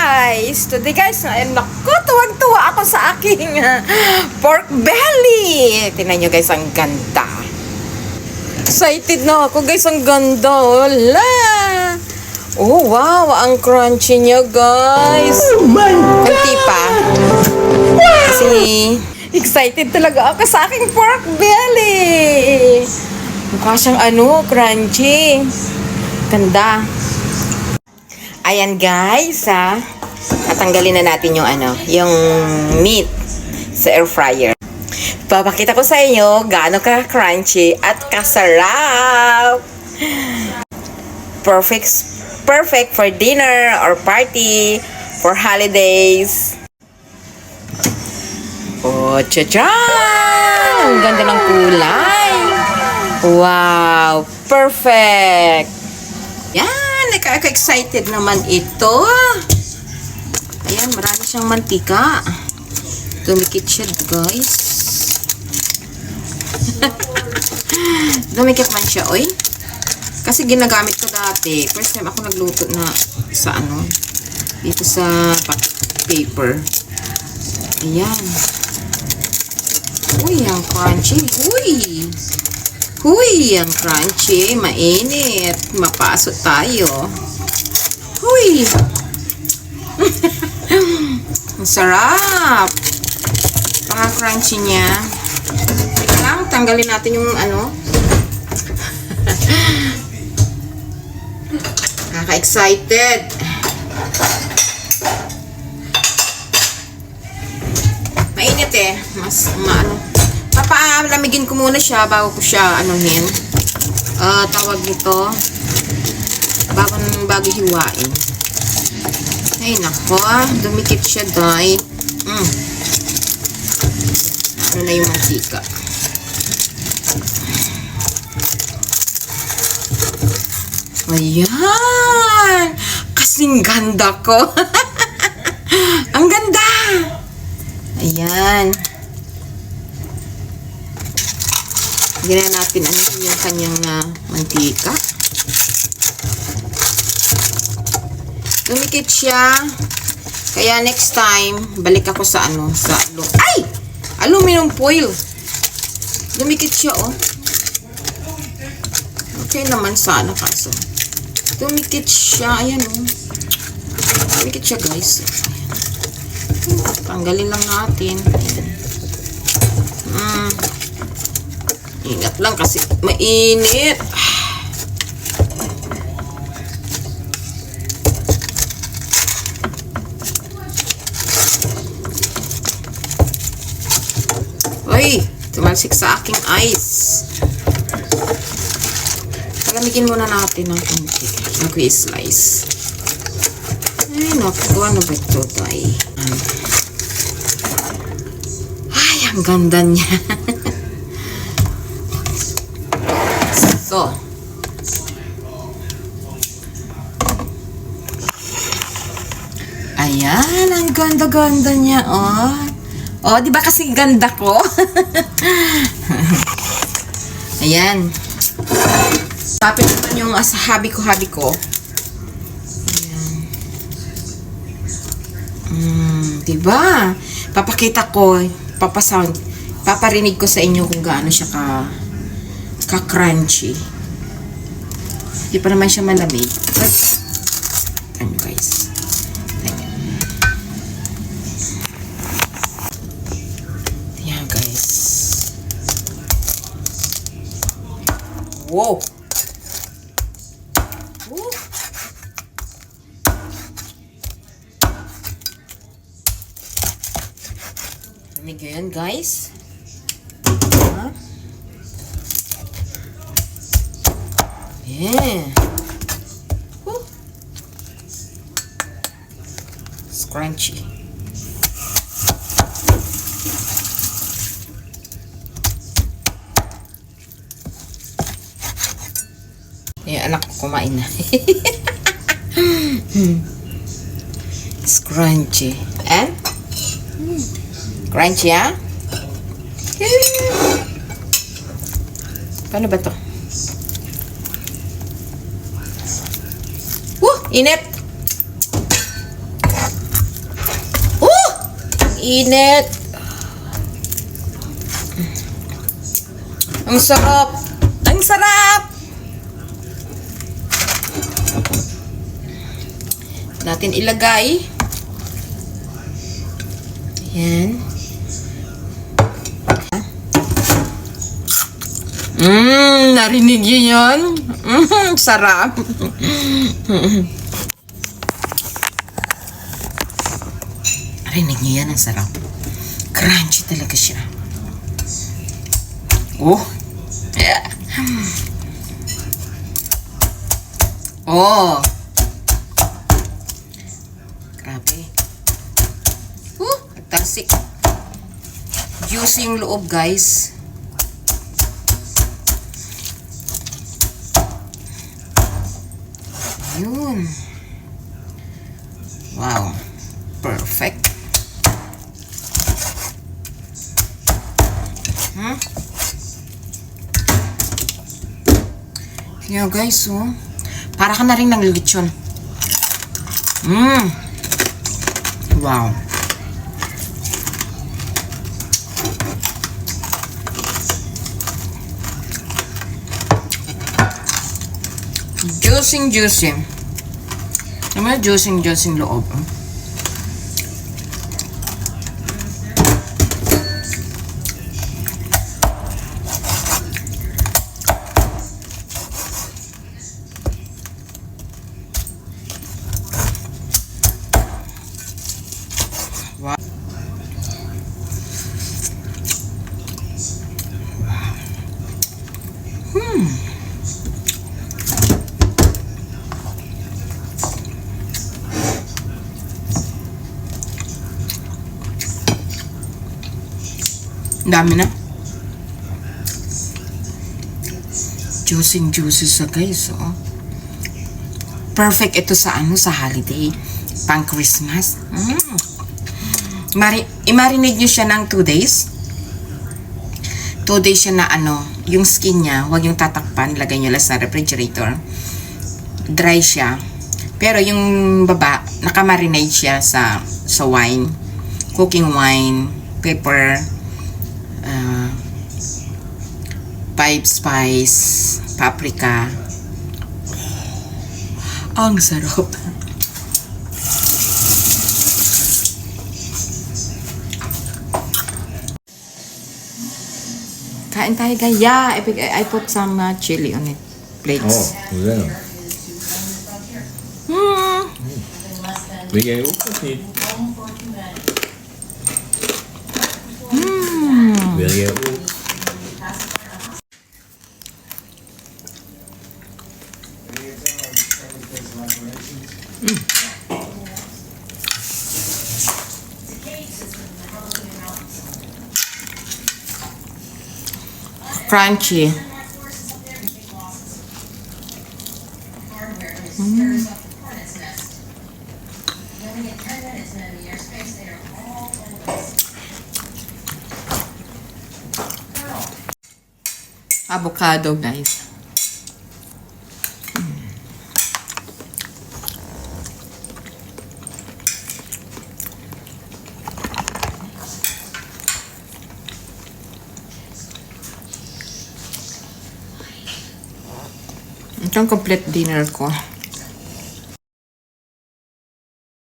guys! Today guys, naku, tuwag-tuwa ako sa aking pork belly. Tingnan nyo guys, ang ganda. Excited na ako guys, ang ganda. Wala. Oh wow, ang crunchy niya guys. Oh my God! Kunti pa. Kasi excited talaga ako sa aking pork belly. Mukha siyang crunchy. Ganda. Ayan guys, tatanggalin na natin yung yung meat sa air fryer. Papakita ko sa inyo gaano ka crunchy at kasarap. Perfect for dinner or party, for holidays. Oh, tcha-tcha! Ang ganda ng kulay. Wow, perfect. Yan. Nakaka-excited naman ito. Ayan, marami siyang mantika. Dumikit siya, guys. Dumikit man siya, oy. Kasi ginagamit ko dati. First time ako nagluto na sa dito sa paper. Ayan. Uy, ang crunchy. Huy, ang crunchy, mainit. Mapasok tayo. Huy. Ang sarap. Ang crunchy niya. Teka lang, tanggalin natin yung Kaka-excited. Mainit mas papalamigin ko muna siya bago ko siya tawag nito bago hiwain. Ay nako, dumikit siya dahil na yung mantika. Ayan, kasing ganda ko. Ang ganda. Ayan. Ginawa natin yung kanyang mantika. Dumikit siya. Kaya next time, balik ako sa aluminum foil. Dumikit siya, oh. Okay naman sana kaso. Dumikit siya. Ayan, oh. Dumikit siya, guys. Ayan. Tanggalin lang natin. Ayan. Ingat lang kasi mainit. Uy, tumalsik sa aking eyes. Palamigin muna natin ng konti. Ako i-slice. Ay, naku, ano ba ito, tay? Ay, ang ganda niya. So, ayan, ang ganda-ganda niya, oh. Oh, di ba kasi ganda ko? Ayan. Tapos naman yung habi ko. Ayan. Diba? Papakita ko, paparinig ko sa inyo kung gaano siya ka-crunchy. Hindi pa naman siya malamig. But, guys. Ayan, guys. Wow! Woo! Lamig yan, guys. Yeah. Woo. It's crunchy. Yung anak ko kumain na. It's crunchy. And? Crunchy, ha? Paano ba to? Init. init. Ang sarap. Ang sarap. Natin ilagay. Ayan. Narinig niyo yun? Sarap. Narinig niyo yan, ang sarap. Crunchy talaga siya. Oh. Yeah. Oh. Grabe. Nagtasik. Juicy yung loob, guys. Yun. Wow. Perfect. Kaya guys, oh. Para ka na rin ng lechon. Wow. Juicing. May juicing loob. Wow. Dami na. Juicy sa guys, oh. Perfect ito sa sa holiday. Pang Christmas. I-marinate nyo siya ng 2 days. 2 days siya na yung skin niya, huwag yung tatakpan, lagay nyo lang sa refrigerator. Dry siya. Pero yung baba, nakamarinate siya sa wine. Cooking wine, pepper, 5 spice, paprika. Ang sarap. Kain tayo guys. Yeah, I put some chili on it. Plates. Oh, yeah. Ligay ukit. Ligay ukit. Crunchy. Avocado, guys. Ito ang complete dinner ko.